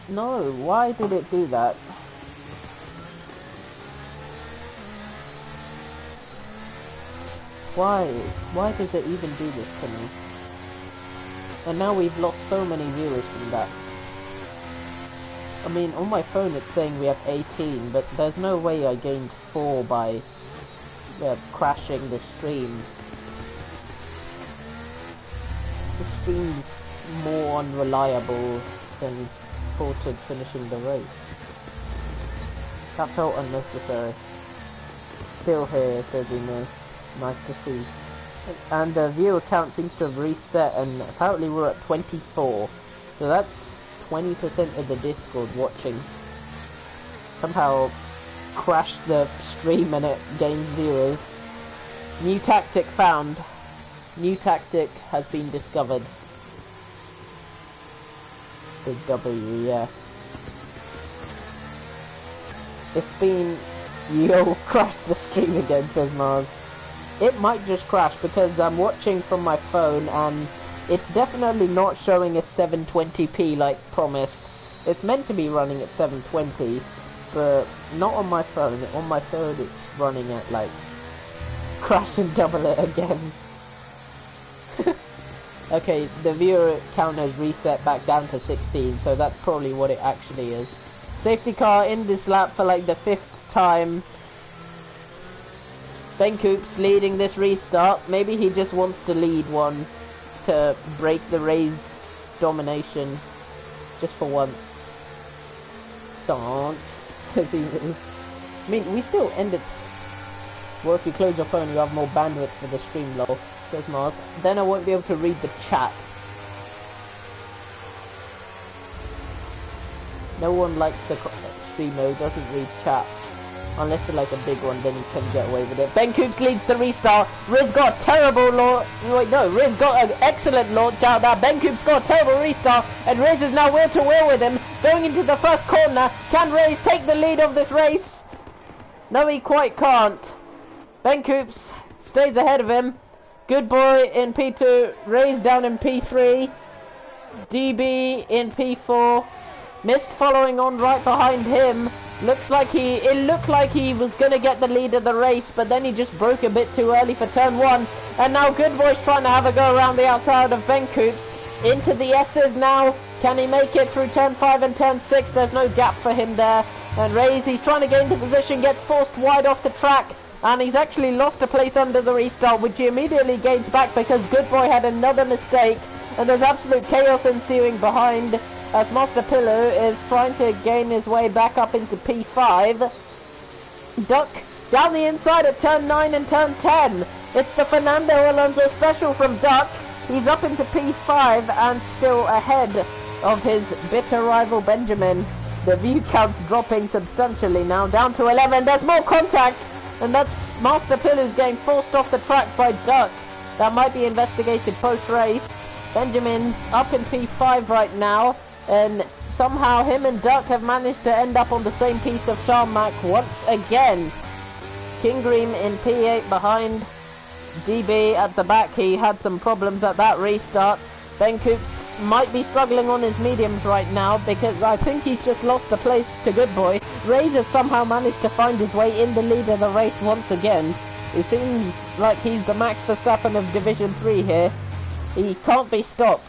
No, why did it do that? Why? Why does it even do this to me? And now we've lost so many viewers from that. I mean, on my phone it's saying we have 18, but there's no way I gained 4 by crashing the stream. The stream's more unreliable than Ported finishing the race. That felt unnecessary. Still here, says Emo. Nice to see. And the viewer count seems to have reset, and apparently we're at 24. So that's 20% of the Discord watching. Somehow crashed the stream and it gains viewers. New tactic found. New tactic has been discovered. Big W, yeah. It's been... You'll crash the stream again, says Mars. It might just crash because I'm watching from my phone and it's definitely not showing a 720p like promised. It's meant to be running at 720, but not on my phone. On my phone it's running at like... Crash and double it again. Okay, the viewer count has reset back down to 16, so that's probably what it actually is. Safety car in this lap for like the 5th time. Ben Coops leading this restart. Maybe he just wants to lead one to break the Rays' domination. Just for once. Stance. I mean, we still ended... Well, if you close your phone, you have more bandwidth for the stream, lol, says Mars. Then I won't be able to read the chat. No one likes a stream mode, doesn't read chat. Unless you're like a big one, then you can get away with it. Ben Coops leads the restart. Riz got a terrible launch. Wait, no, Riz got an excellent launch out there. Ben Coops got a terrible restart. And Riz is now wheel to wheel with him. Going into the first corner. Can Riz take the lead of this race? No, he quite can't. Ben Coops stays ahead of him. Good Boy in P2. Riz down in P3. DB in P4. Mist following on right behind him. It looked like he was going to get the lead of the race, but then he just broke a bit too early for turn 1. And now Good Boy's trying to have a go around the outside of Ben Coops. Into the S's now. Can he make it through turn 5 and turn 6? There's no gap for him there. And Reyes, he's trying to gain the position, gets forced wide off the track. And he's actually lost a place under the restart, which he immediately gains back because Good Boy had another mistake. And there's absolute chaos ensuing behind as Master Pillow is trying to gain his way back up into P5. Duck down the inside at turn 9 and turn 10. It's the Fernando Alonso special from Duck. He's up into P5 and still ahead of his bitter rival Benjamin. The view count's dropping substantially now, down to 11. There's more contact, and that's Master Pillow's getting forced off the track by Duck. That might be investigated post-race. Benjamin's up in P5 right now, and somehow him and Duck have managed to end up on the same piece of tarmac once again. King Green in P8 behind DB at the back. He had some problems at that restart. Ben Coops might be struggling on his mediums right now because I think he's just lost the place to Good Boy. Razor somehow managed to find his way in the lead of the race once again. It seems like he's the Max Verstappen of Division 3 here. He can't be stopped.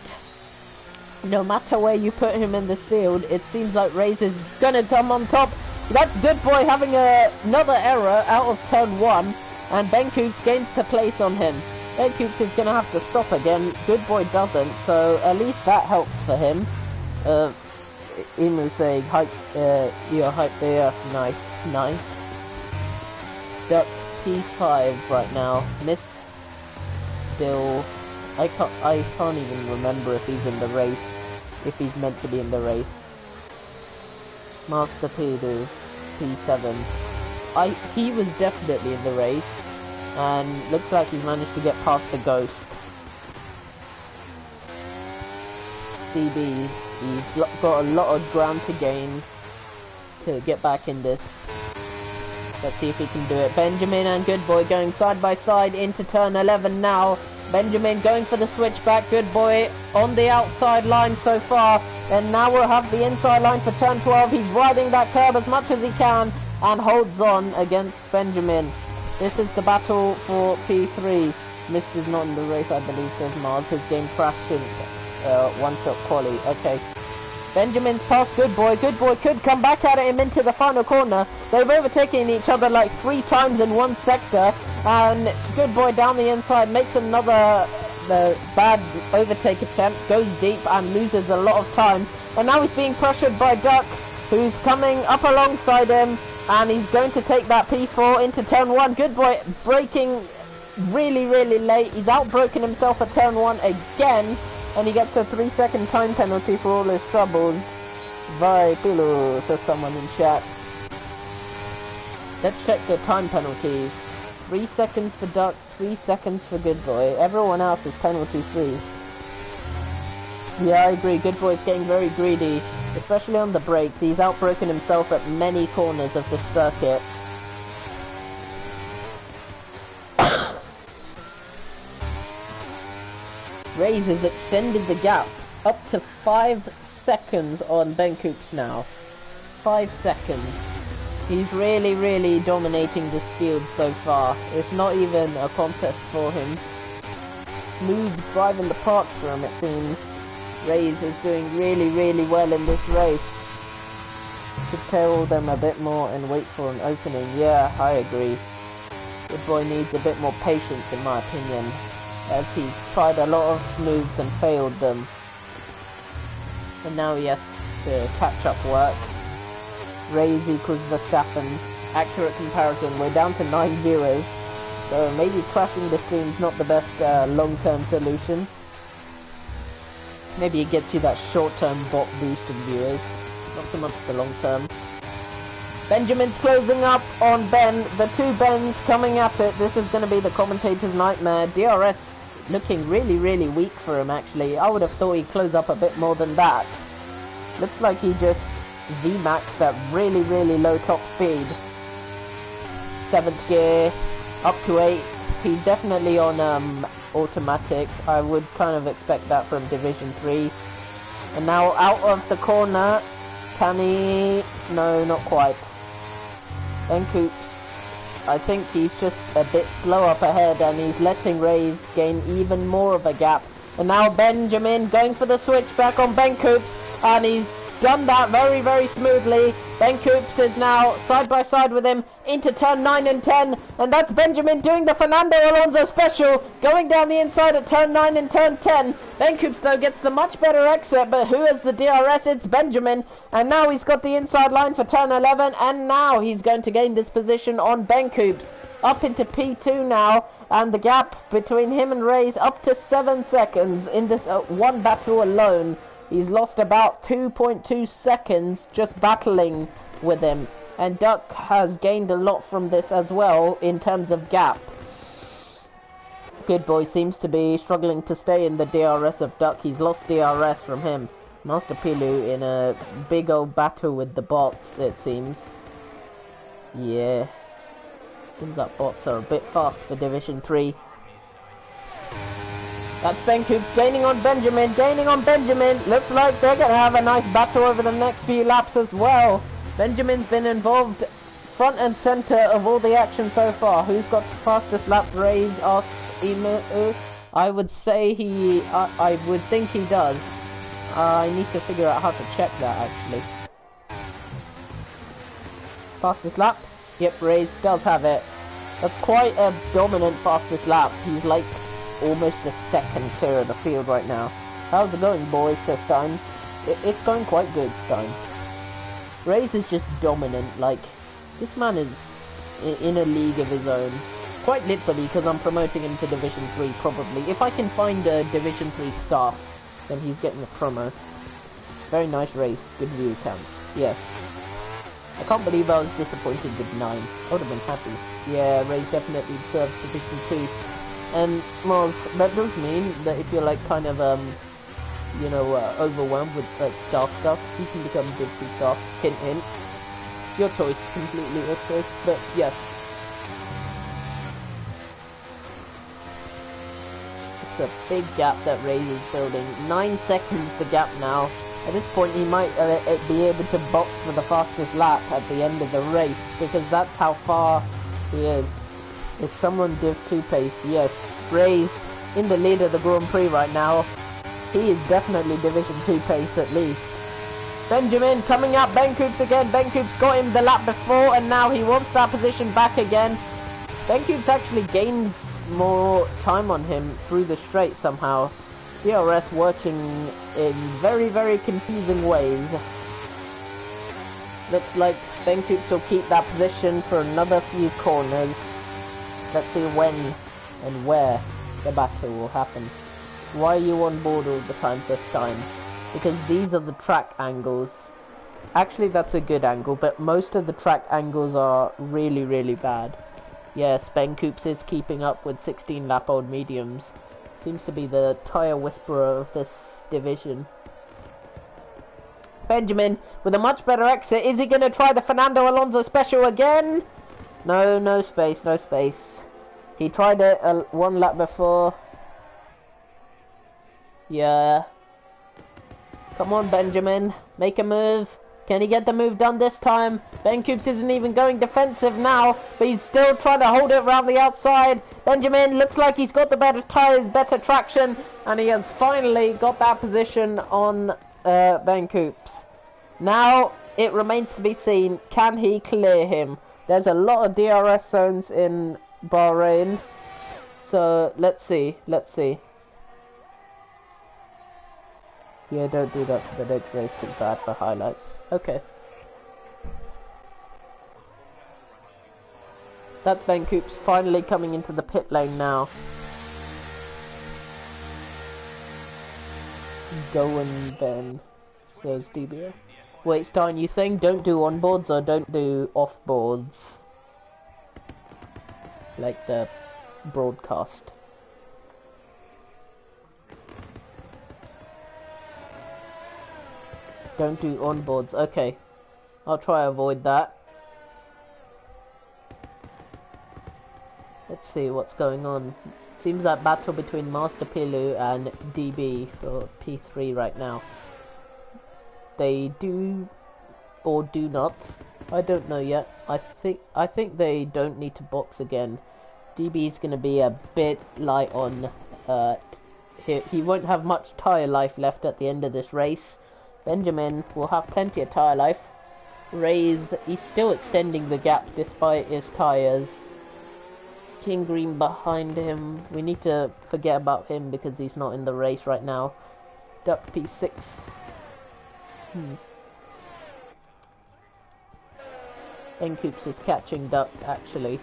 No matter where you put him in this field, it seems like Razor's gonna come on top. That's Good Boy having another error out of turn 1, and Ben Coops gains the place on him. Ben Coops is gonna have to stop again. Good Boy doesn't, so at least that helps for him. Emu saying, hype, you're hype there. Nice, nice. Duck P5 right now. Missed still. I can't even remember if he's in the race. If he's meant to be in the race. Master Pedo P7. He was definitely in the race. And looks like he's managed to get past the Ghost. DB, he's got a lot of ground to gain to get back in this. Let's see if he can do it. Benjamin and Good Boy going side by side into turn 11 now. Benjamin going for the switchback. Good boy on the outside line so far. And now we'll have the inside line for turn 12. He's riding that curb as much as he can and holds on against Benjamin. This is the battle for P3. Mist is not in the race, I believe, says Mars. His game crashed since one-shot quali. Okay. Benjamin's past Good Boy. Good Boy could come back at him into the final corner. They've overtaken each other like 3 times in one sector. And Good Boy down the inside makes another bad overtake attempt. Goes deep and loses a lot of time. And now he's being pressured by Duck, who's coming up alongside him. And he's going to take that P4 into turn 1. Good Boy braking really late. He's outbroken himself at turn 1 again. And he gets a 3-second time penalty for all his troubles. Vai Pilu, says someone in chat. Let's check the time penalties. 3 seconds for Duck, 3 seconds for Good Boy. Everyone else is penalty free. Yeah, I agree. Good Boy's getting very greedy, especially on the brakes. He's outbroken himself at many corners of this circuit. Raze has extended the gap up to 5 seconds on Ben Coops now. 5 seconds. He's really dominating this field so far. It's not even a contest for him. Smooth driving the park for him, it seems. Raze is doing really well in this race. Should tail them a bit more and wait for an opening. Yeah, I agree. Good Boy needs a bit more patience in my opinion, as he's tried a lot of moves and failed them. And now he has to catch up work. Raze equals Verstappen. Accurate comparison, we're down to 9 viewers. So maybe crashing the stream's not the best long-term solution. Maybe it gets you that short-term bot boost in viewers. Not so much the long-term. Benjamin's closing up on Ben. The 2 Bens coming at it. This is going to be the commentator's nightmare. DRS looking really weak for him actually. I would have thought he'd close up a bit more than that. Looks like he just V-maxed at really low top speed. 7th gear, up to 8. He's definitely on automatic. I would kind of expect that from Division 3. And now out of the corner. Can he? No, not quite. Ben Coops, I think he's just a bit slow up ahead and he's letting Raze gain even more of a gap. And now Benjamin going for the switchback on Ben Coops, and he's done that very smoothly. Ben Coops is now side by side with him into turn 9 and 10, and that's Benjamin doing the Fernando Alonso special, going down the inside at turn 9 and turn 10. Ben Coops though gets the much better exit, but who has the DRS? It's Benjamin, and now he's got the inside line for turn 11, and now he's going to gain this position on Ben Coops. Up into P2 now, and the gap between him and Raze up to 7 seconds in this one battle alone. He's lost about 2.2 seconds just battling with him. And Duck has gained a lot from this as well in terms of gap. Good Boy seems to be struggling to stay in the DRS of Duck. He's lost DRS from him. Master Pilu in a big old battle with the bots, it seems. Yeah. Seems like bots are a bit fast for Division 3. That's Ben Coops gaining on Benjamin, Looks like they're going to have a nice battle over the next few laps as well. Benjamin's been involved front and center of all the action so far. Who's got the fastest lap? Raze asks Emu. I would say I would think he does. I need to figure out how to check that actually. Fastest lap? Yep, Raze does have it. That's quite a dominant fastest lap. He's like almost a second clear of the field right now. How's it going, boys? Says Stein. It's going quite good, Stein. Raze is just dominant. Like, this man is in a league of his own. Quite literally, because I'm promoting him to Division 3 probably. If I can find a Division 3 staff, then he's getting a promo. Very nice race. Good view counts. Yes. I can't believe I was disappointed with 9. I would have been happy. Yeah, Raze definitely deserves Division 2. And, well, that does mean that if you're, like, kind of, you know, overwhelmed with, like, staff stuff, you can become Div 2 staff. Hint, hint. Your choice, completely your choice, but, yes. That's a big gap that Ray is building. 9 seconds the gap now. At this point he might be able to box for the fastest lap at the end of the race, because that's how far he is. Is someone Div 2 pace? Yes. Ray's in the lead of the Grand Prix right now. He is definitely Division 2 pace at least. Benjamin coming up, Ben Coops again. Ben Coops got him the lap before and now he wants that position back again. Ben Coops actually gains more time on him through the straight somehow. DRS working in very, very confusing ways. Looks like Ben Coops will keep that position for another few corners. Let's see when and where the battle will happen. Why are you on board all the time this time? Because these are the track angles. Actually that's a good angle, but most of the track angles are really, really bad. Yes, Ben Coops is keeping up with 16 lap old mediums. Seems to be the tyre whisperer of this division. Benjamin with a much better exit. Is he going to try the Fernando Alonso special again? No, no space, no space. He tried it one lap before. Yeah. Come on, Benjamin. Make a move. Can he get the move done this time? Ben Coops isn't even going defensive now, but he's still trying to hold it around the outside. Benjamin looks like he's got the better tyres, better traction, and he has finally got that position on Ben Coops. Now, it remains to be seen, can he clear him? There's a lot of DRS zones in Bahrain, so let's see, let's see. Yeah, don't do that to the next race, it's bad for highlights. Okay. That's Ben Coops finally coming into the pit lane now. Going Ben, says DBA. Wait, Stein, you saying don't do onboards or don't do offboards? Like the broadcast. Don't do onboards. Okay, I'll try to avoid that. Let's see what's going on. Seems that battle between Master Pilu and DB for P3 right now. They do or do not. I don't know yet. I think they don't need to box again. DB's gonna be a bit light on. He won't have much tyre life left at the end of this race. Benjamin will have plenty of tyre life. He's still extending the gap despite his tyres. King Green behind him. We need to forget about him because he's not in the race right now. Duck P6. Ben Coops is catching Duck actually.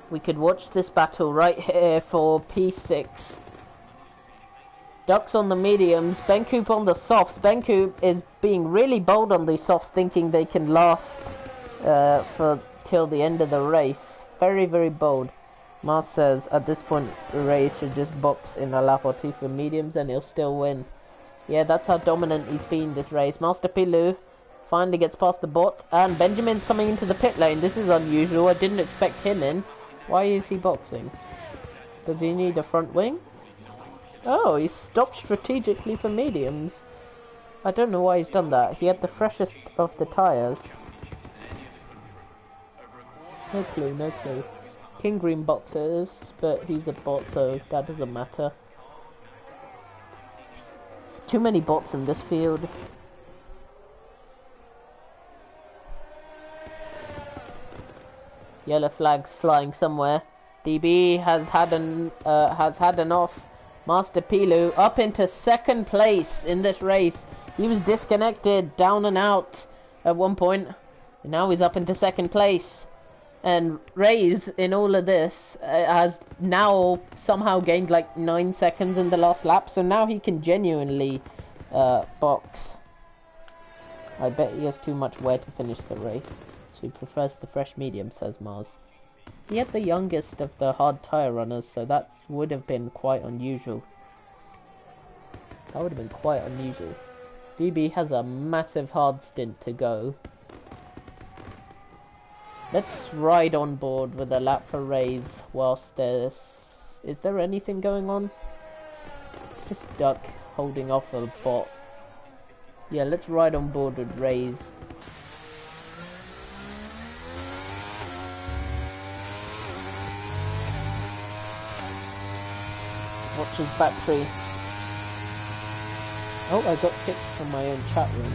We could watch this battle right here for P6. Duck's on the mediums, Ben Coop on the softs. Ben Coop is being really bold on these softs, thinking they can last till the end of the race. Very, very bold. Mars says at this point the race should just box in a lap or two for mediums and he'll still win. Yeah, that's how dominant he's been this race. Master Pilu finally gets past the bot and Benjamin's coming into the pit lane. This is unusual. I didn't expect him in. Why is he boxing? Does he need a front wing? Oh, he stopped strategically for mediums. I don't know why he's done that. He had the freshest of the tyres. No clue, no clue. King Green boxes, but he's a bot, so that doesn't matter. Too many bots in this field. Yellow flags flying somewhere. DB has had enough. Master Pilu up into second place in this race. He was disconnected, down and out at one point. And now he's up into second place. And Reyes, in all of this, has now somehow gained like 9 seconds in the last lap. So now he can genuinely box. I bet he has too much wear to finish the race. So he prefers the fresh medium, says Mars. He had the youngest of the hard tyre runners, so that would have been quite unusual. That would have been quite unusual. DB has a massive hard stint to go. Let's ride on board with a lap for Reyes whilst there's Is there anything going on? Just duck holding off a bot. Yeah, let's ride on board with Rays. Watch his battery. Oh, I got kicked from my own chat room.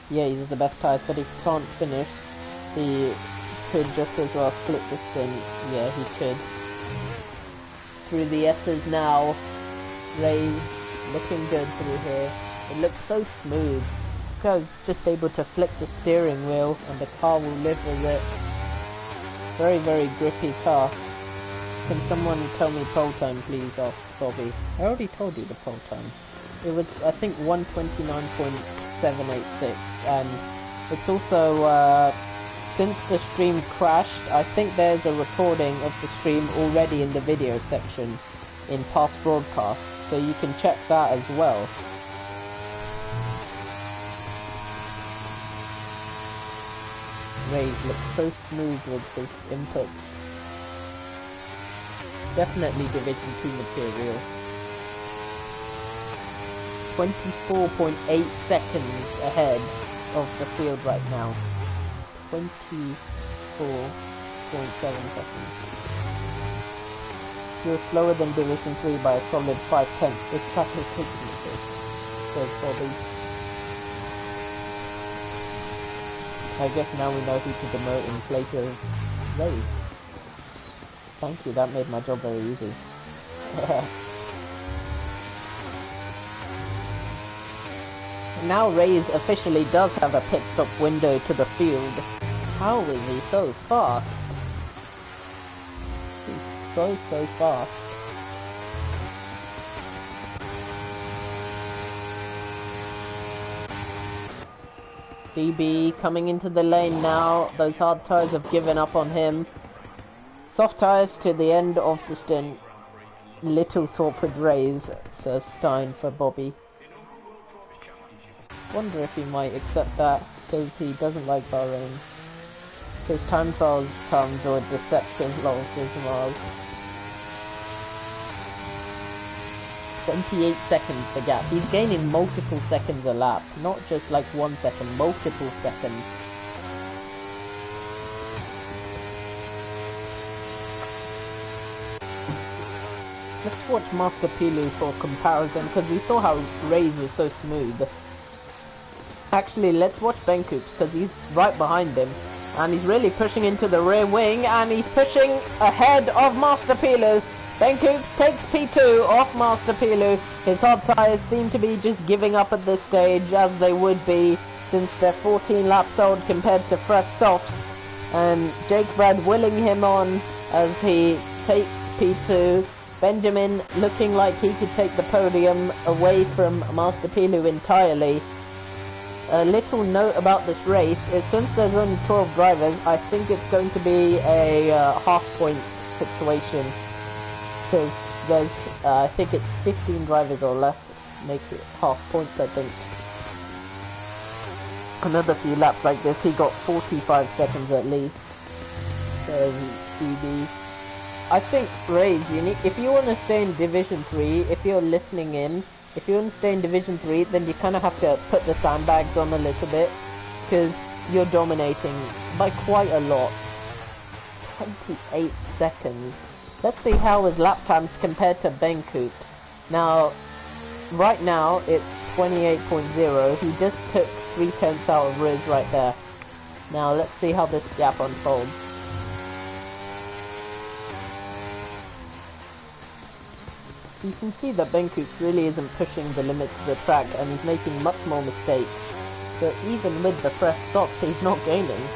Yeah, he's the best tyres, but he can't finish. He could just as well split the stint. Yeah, he could. Through the S's now. Rays looking good through here. It looks so smooth. Guy's just able to flick the steering wheel and the car will live with it. Very, very grippy car. Can someone tell me pole time, please? Asked Bobby. I already told you the pole time. It was, I think, 1:29.786, and it's also, since the stream crashed, I think there's a recording of the stream already in the video section in past broadcasts, so you can check that as well. Rays looks so smooth with his inputs. Definitely Division 2 material. 24.8 seconds ahead of the field right now. 24.7 seconds. You're slower than Division 3 by a solid 5/10. This track is taking it, says Bobby. I guess now we know who to demote in place of Rays. Thank you, that made my job very easy. Now Rays officially does have a pit stop window to the field. How is he so fast? He's so fast. DB coming into the lane now. Those hard tyres have given up on him. Soft tyres to the end of the stint. Little swap with Rays, says Stein for Bobby. Wonder if he might accept that, because he doesn't like Bahrain. His time trials times are deception, lol, says Mars. 28 seconds the gap. He's gaining multiple seconds a lap, not just like 1 second, multiple seconds. Let's watch Master Pilu for comparison, because we saw how Rays was so smooth. Actually, let's watch Ben Coops, because he's right behind him. And he's really pushing into the rear wing, and he's pushing ahead of Master Pilu. Ben Coops takes P2 off Master Pilu. His hard tyres seem to be just giving up at this stage, as they would be, since they're 14 laps old compared to fresh softs. And Jake Brad willing him on as he takes P2. Benjamin looking like he could take the podium away from Master Pilu entirely. A little note about this race is, since there's only 12 drivers, I think it's going to be a half points situation, because there's I think it's 15 drivers or less, makes it half points. I think another few laps like this, he got 45 seconds at least. So GB, I think Rays, if you want to stay in Division 3, if you're listening in, if you want to stay in Division 3, then you kind of have to put the sandbags on a little bit, because you're dominating by quite a lot. 28 seconds. Let's see how his lap times compared to Ben Coops. Now, right now, it's 28.0. He just took 3/10 out of Riz right there. Now, let's see how this gap unfolds. You can see that Ben Coops really isn't pushing the limits of the track, and he's making much more mistakes. So even with the fresh socks, he's not gaining.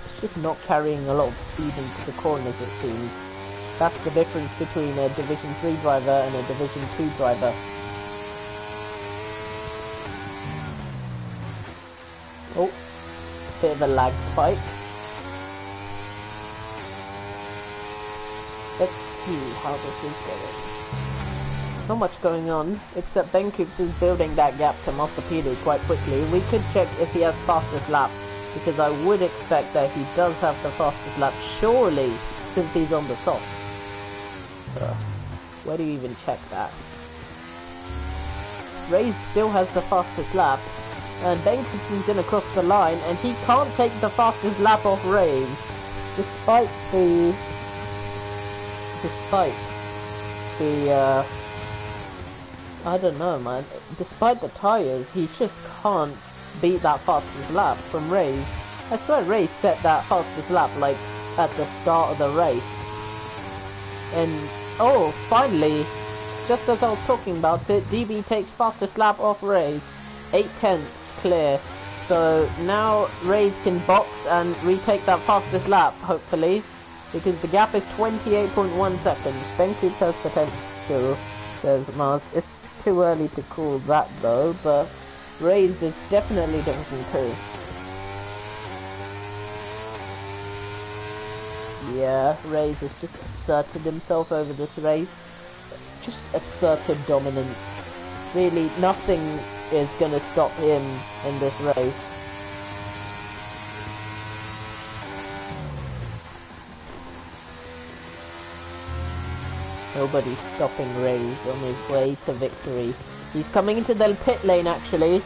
It's just not carrying a lot of speed into the corners, it seems. That's the difference between a Division 3 driver and a Division 2 driver. Oh, bit of a lag spike. Let's see how this is going. Not much going on, except Ben Coops is building that gap to Master Pilu quite quickly. We could check if he has fastest lap, because I would expect that he does have the fastest lap. Surely since he's on the softs. Where do you even check that? Ray's still has the fastest lap, and Benkinson's gonna cross the line, and he can't take the fastest lap off Ray's, despite the I don't know, man. Despite the tires, he just can't beat that fastest lap from Ray's. I swear Ray set that fastest lap like at the start of the race. And oh, finally, just as I was talking about it, DB takes fastest lap off Ray's. 8/10 clear. So now Ray's can box and retake that fastest lap, hopefully, because the gap is 28.1 seconds. Benkic has potential, says Mars. It's too early to call that though, but Ray's is definitely Division 2. Yeah, Ray's has just asserted himself over this race. Just asserted dominance. Really, nothing is gonna stop him in this race. Nobody's stopping Ray's on his way to victory. He's coming into the pit lane actually.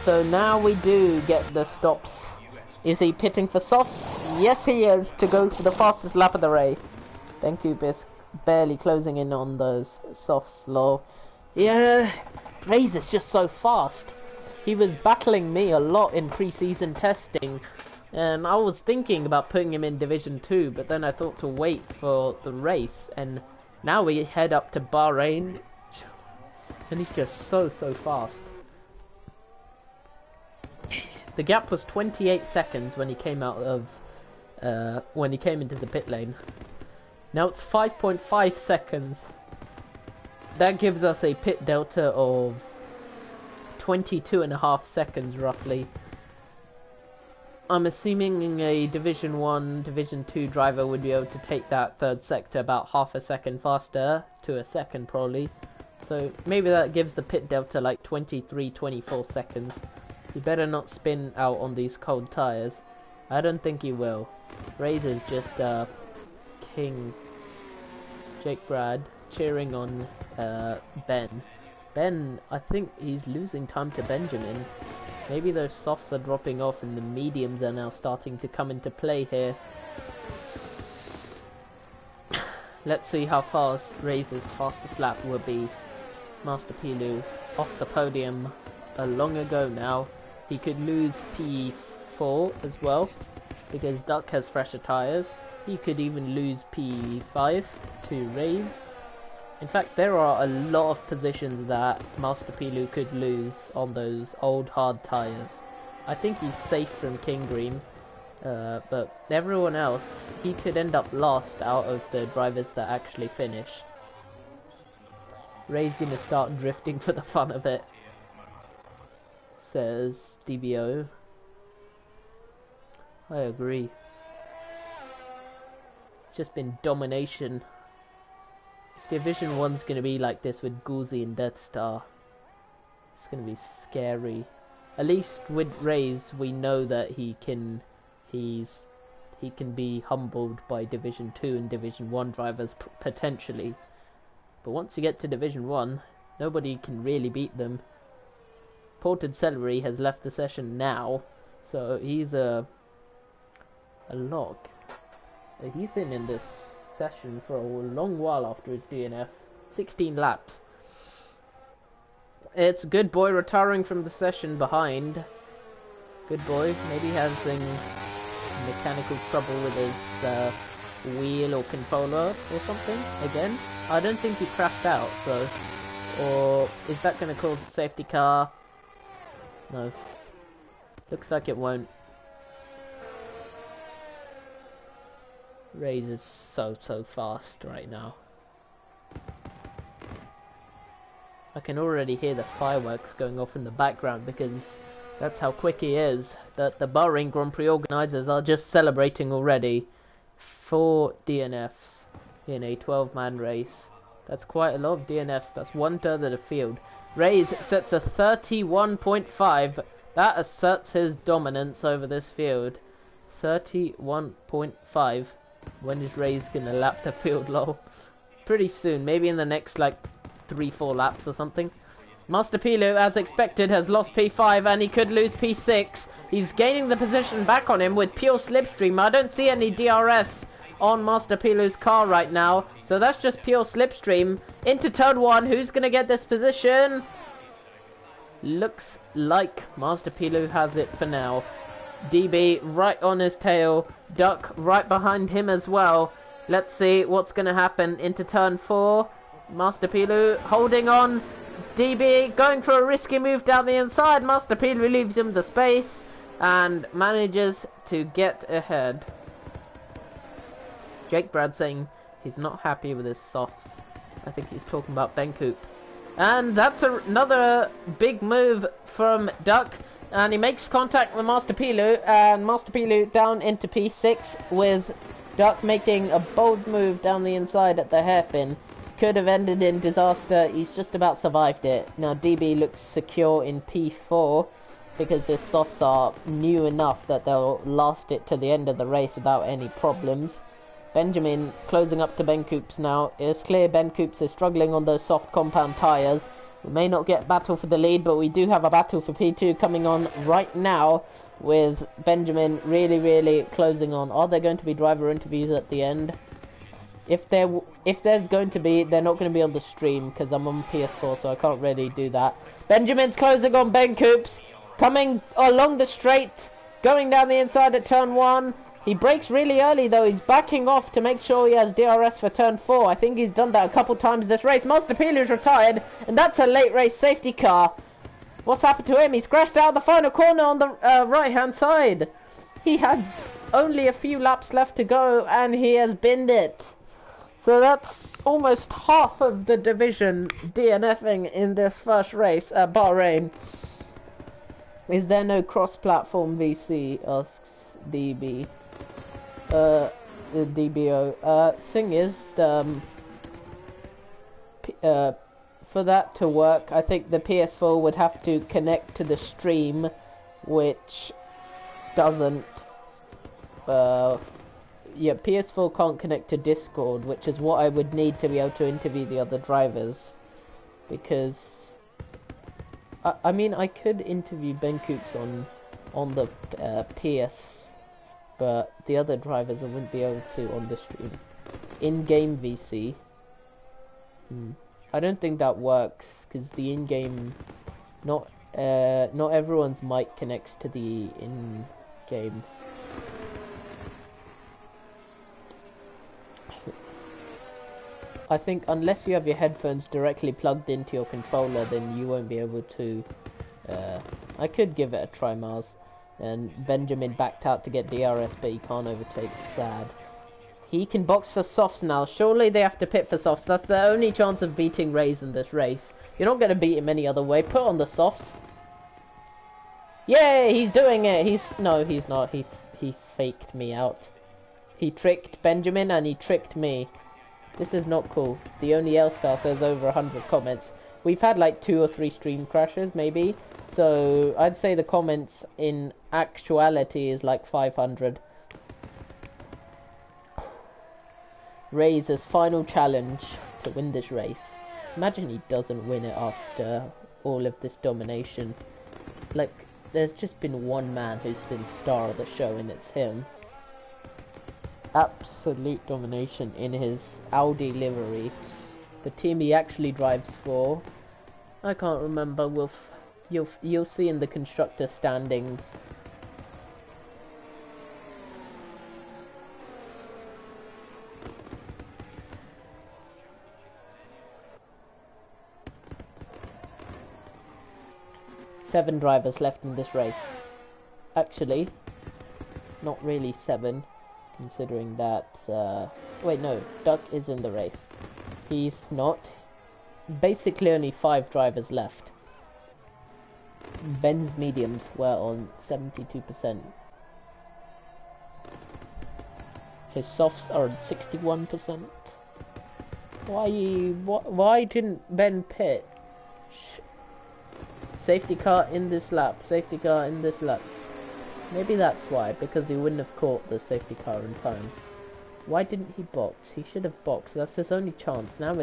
So now we do get the stops. Is he pitting for softs? Yes he is, to go for the fastest lap of the race. Benku is barely closing in on those softs, lol. Yeah, Ray's is just so fast. He was battling me a lot in pre-season testing. And I was thinking about putting him in Division 2, but then I thought to wait for the race. And now we head up to Bahrain. And he's just so fast. The gap was 28 seconds when he came out of, when he came into the pit lane. Now it's 5.5 seconds. That gives us a pit delta of 22.5 seconds roughly. I'm assuming a Division 1, Division 2 driver would be able to take that third sector about half a second faster, to a second probably. So maybe that gives the pit delta like 23-24 seconds. He better not spin out on these cold tires. I don't think he will. Razor's just king. Jake Brad cheering on Ben. Ben, I think he's losing time to Benjamin. Maybe those softs are dropping off and the mediums are now starting to come into play here. Let's see how fast Razor's fastest lap will be. Master Pilu off the podium long ago now. He could lose P4 as well, because Duck has fresher tyres. He could even lose P5 to Raze. In fact, there are a lot of positions that Master Pilu could lose on those old hard tyres. I think he's safe from King Green, but everyone else, he could end up last out of the drivers that actually finish. Ray's gonna start drifting for the fun of it, says DBO. I agree. It's just been domination. If Division 1's gonna be like this with Gulzi and Death Star, it's gonna be scary. At least with Raze, we know that he can be humbled by Division 2 and Division 1 drivers potentially. But once you get to Division 1, nobody can really beat them. Ported Celery has left the session now, so he's a log. He's been in this session for a long while after his DNF. 16 laps. It's Good Boy retiring from the session behind. Good Boy, maybe having mechanical trouble with his wheel or controller or something again. I don't think he crashed out, so... Or is that going to cause a safety car? No. Looks like it won't. Raze is so fast right now. I can already hear the fireworks going off in the background because that's how quick he is. That the Bahrain Grand Prix organisers are just celebrating already. 4 DNFs in a 12-man race. That's quite a lot of DNFs. That's 1/3 of the field. Raze sets a 31.5. That asserts his dominance over this field. 31.5. When is Ray's gonna lap the field, lol? Pretty soon, maybe in the next like 3-4 laps or something. Master Pilu, as expected, has lost P5 and he could lose P6. He's gaining the position back on him with pure slipstream. I don't see any DRS on Master Pilu's car right now, so that's just pure slipstream. Into turn 1, who's gonna get this position? Looks like Master Pilu has it for now. DB right on his tail, Duck right behind him as well. Let's see what's gonna happen into turn 4. Master Pilu holding on. DB going for a risky move down the inside. Master Pilu leaves him the space and manages to get ahead. Jake Brad saying he's not happy with his softs. I think he's talking about Ben Coop. And that's another big move from Duck. And he makes contact with Master Pilu. And Master Pilu down into P6 with Duck making a bold move down the inside at the hairpin. Could have ended in disaster. He's just about survived it. Now DB looks secure in P4 because his softs are new enough that they'll last it to the end of the race without any problems. Benjamin closing up to Ben Coops now. It's clear Ben Coops is struggling on those soft compound tyres. We may not get battle for the lead, but we do have a battle for P2 coming on right now with Benjamin really closing on. Are there going to be driver interviews at the end? If there's going to be, they're not going to be on the stream because I'm on PS4, so I can't really do that. Benjamin's closing on Ben Coops, coming along the straight, going down the inside at turn 1. He brakes really early though. He's backing off to make sure he has DRS for turn 4. I think he's done that a couple times this race. Master Pilu's retired, and that's a late race safety car. What's happened to him? He's crashed out of the final corner on the right-hand side. He had only a few laps left to go, and he has binned it. So that's almost half of the division DNFing in this first race at Bahrain. Is there no cross-platform VC? Asks DB. The DBO. Thing is, for that to work, I think the PS4 would have to connect to the stream, which doesn't. Yeah, PS4 can't connect to Discord, which is what I would need to be able to interview the other drivers. Because I mean, I could interview Ben Coops on the PS, but the other drivers I wouldn't be able to on the stream. In-game VC. I don't think that works because the in-game, not everyone's mic connects to the in-game. I think unless you have your headphones directly plugged into your controller, then you won't be able to. I could give it a try, Mars. And Benjamin backed out to get DRS, but he can't overtake. Sad. He can box for softs now. Surely they have to pit for softs. That's the only chance of beating Rays in this race. You're not going to beat him any other way. Put on the softs. Yay! He's doing it. No, he's not. He faked me out. He tricked Benjamin and he tricked me. This is not cool. The only L-Star says over 100 comments. We've had like 2 or 3 stream crashes, maybe. So I'd say the comments in actuality is like 500. Ray's final challenge to win this race. Imagine he doesn't win it after all of this domination. Like, there's just been one man who's been star of the show, and it's him. Absolute domination in his Audi livery. The team he actually drives for, I can't remember. You'll see in the constructor standings. Seven drivers left in this race. Actually, not really 7. Considering that, wait, no, Duck is in the race. He's not. Basically only 5 drivers left. Ben's mediums were on 72%. His softs are on 61%. Why didn't Ben pit? Safety car in this lap, safety car in this lap. Maybe that's why, because he wouldn't have caught the safety car in time. Why didn't he box? He should have boxed. That's his only chance. Now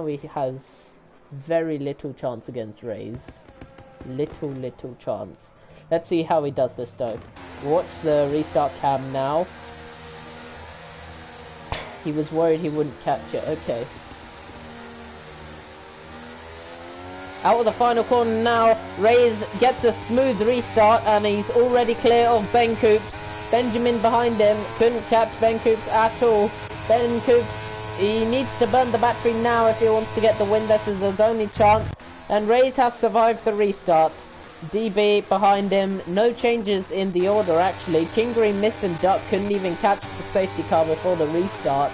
he has very little chance against Rays. Little chance. Let's see how he does this though. Watch the restart cam now. He was worried he wouldn't catch it. Okay. Out of the final corner now. Rays gets a smooth restart and he's already clear of Ben Coops. Benjamin behind him. Couldn't catch Ben Coops at all. Ben Coops, he needs to burn the battery now if he wants to get the win. This is his only chance. And Rays has survived the restart. DB behind him. No changes in the order actually. King Green missed and Duck couldn't even catch the safety car before the restart.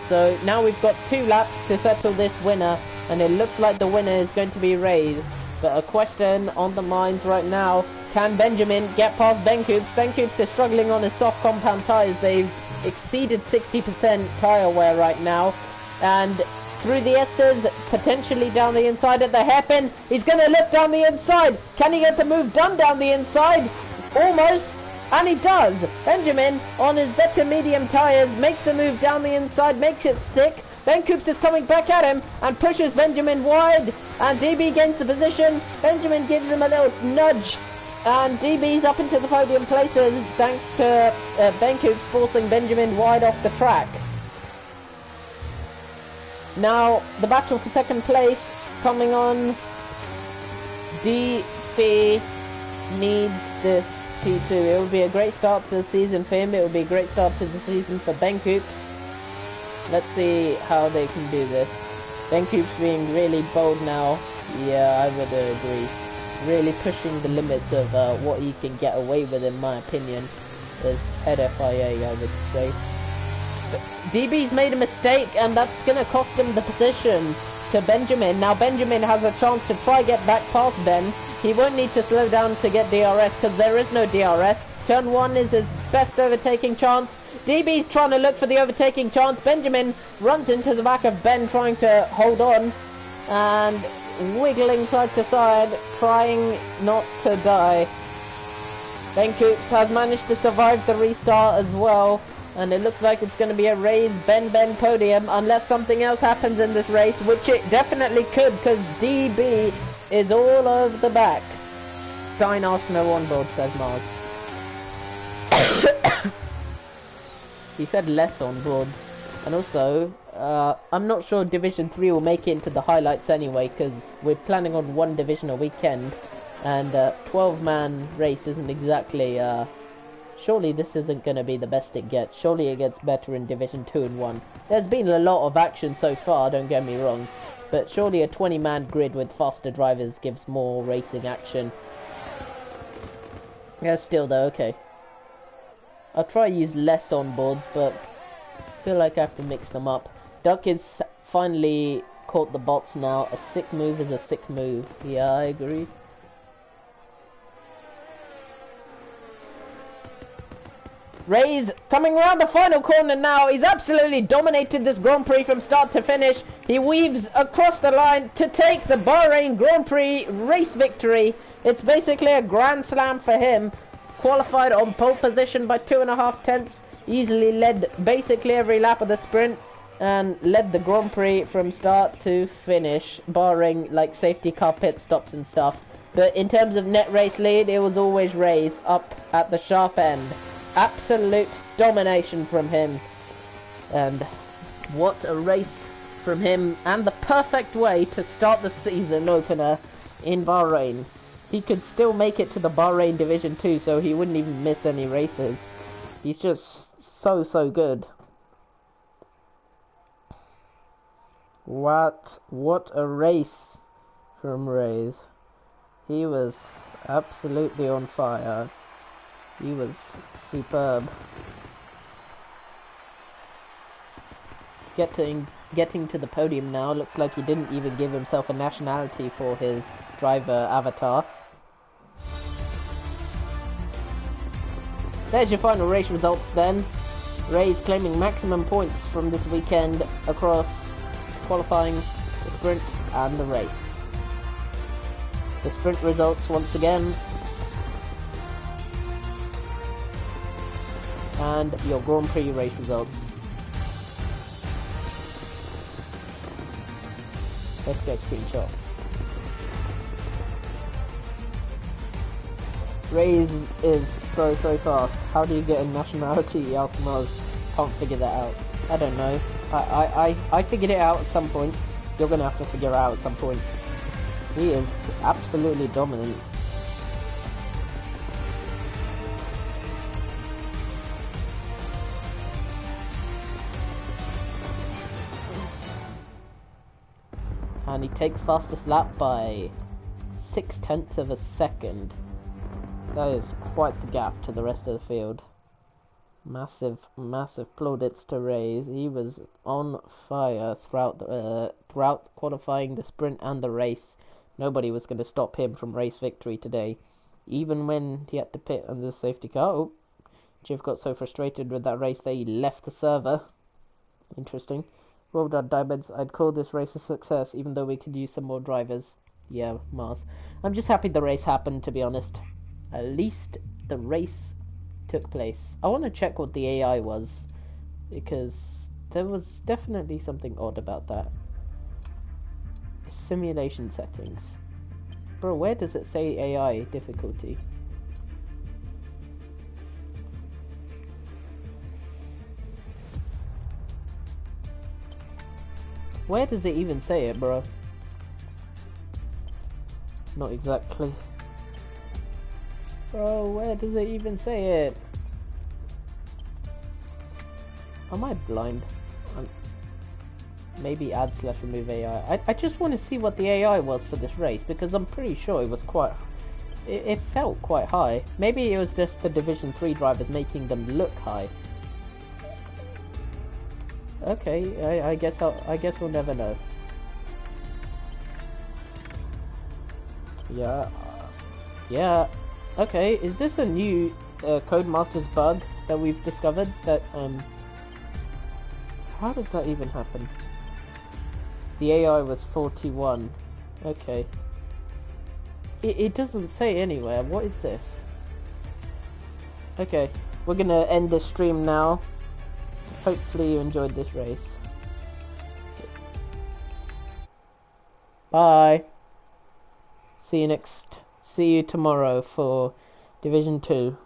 So now we've got 2 laps to settle this winner. And it looks like the winner is going to be Rays. But a question on the minds right now. Can Benjamin get past Ben Coops? Ben Coops is struggling on his soft compound tyres. They've exceeded 60% tyre wear right now. And through the S's, potentially down the inside at the hairpin. He's going to look down the inside. Can he get the move done down the inside? Almost. And he does. Benjamin, on his better medium tyres, makes the move down the inside, makes it stick. Ben Coops is coming back at him and pushes Benjamin wide. And DB gains the position. Benjamin gives him a little nudge. And DB's up into the podium places thanks to Ben Coops forcing Benjamin wide off the track. Now, the battle for second place coming on. DB needs this P2. It will be a great start to the season for him. It will be a great start to the season for Ben Coops. Let's see how they can do this. Ben Coops being really bold now. Yeah, I would agree. Really pushing the limits of what he can get away with, in my opinion. As head FIA, I would say. But DB's made a mistake, and that's going to cost him the position to Benjamin. Now Benjamin has a chance to try get back past Ben. He won't need to slow down to get DRS, because there is no DRS. Turn 1 is his best overtaking chance. DB's trying to look for the overtaking chance. Benjamin runs into the back of Ben, trying to hold on. And wiggling side to side, trying not to die. Ben Coops has managed to survive the restart as well, and it looks like it's going to be a Rays Ben podium unless something else happens in this race, which it definitely could, because DB is all over the back. Stein asked no on board, says Mars. He said less on boards. And also, I'm not sure Division 3 will make it into the highlights anyway, because we're planning on 1 division a weekend, and 12-man race isn't exactly, surely this isn't going to be the best it gets. Surely it gets better in Division 2 and 1. There's been a lot of action so far, don't get me wrong, but surely a 20-man grid with faster drivers gives more racing action. Yeah, still though, okay. I'll try to use less on boards, but I feel like I have to mix them up. Duck is finally caught the bots now. A sick move is a sick move. Yeah, I agree. Rays coming around the final corner now. He's absolutely dominated this Grand Prix from start to finish. He weaves across the line to take the Bahrain Grand Prix race victory. It's basically a grand slam for him. Qualified on pole position by 2.5 tenths. Easily led basically every lap of the sprint and led the Grand Prix from start to finish, barring like safety car pit stops and stuff. But in terms of net race lead, it was always Rays up at the sharp end. Absolute domination from him, and what a race from him, and the perfect way to start the season opener in Bahrain. He could still make it to the Bahrain Division 2, so he wouldn't even miss any races. He's just so good. What a race from Rays. He was absolutely on fire. He was superb. Getting to the podium now. Looks like he didn't even give himself a nationality for his driver avatar. There's your final race results then. Rays claiming maximum points from this weekend across qualifying, the sprint and the race. The sprint results once again. And your Grand Prix race results. Let's get a screenshot. Raze is so fast. How do you get a nationality else Mars? Can't figure that out. I don't know. I figured it out at some point. You're gonna have to figure it out at some point. He is absolutely dominant. And he takes fastest lap by 0.6 of a second. That is quite the gap to the rest of the field. Massive plaudits to Raze. He was on fire throughout qualifying, the sprint and the race. Nobody was going to stop him from race victory today. Even when he had to pit under the safety car. Oh, Jiv got so frustrated with that race that he left the server. Interesting. Rolled out diamonds. I'd call this race a success, even though we could use some more drivers. Yeah, Mars. I'm just happy the race happened, to be honest. At least the race took place. I want to check what the AI was, because there was definitely something odd about that. Simulation settings. Bro, where does it say AI difficulty? Where does it even say it, bro? Not exactly. Bro, where does it even say it? Am I blind? Maybe add/remove AI. I just want to see what the AI was for this race, because I'm pretty sure it was quite... It felt quite high. Maybe it was just the Division 3 drivers making them look high. Okay, I guess we'll never know. Yeah. Okay, is this a new Codemasters bug that we've discovered? That how does that even happen? The AI was 41. Okay. It doesn't say anywhere. What is this? Okay, we're gonna end the stream now. Hopefully you enjoyed this race. Bye. See you tomorrow for Division 2.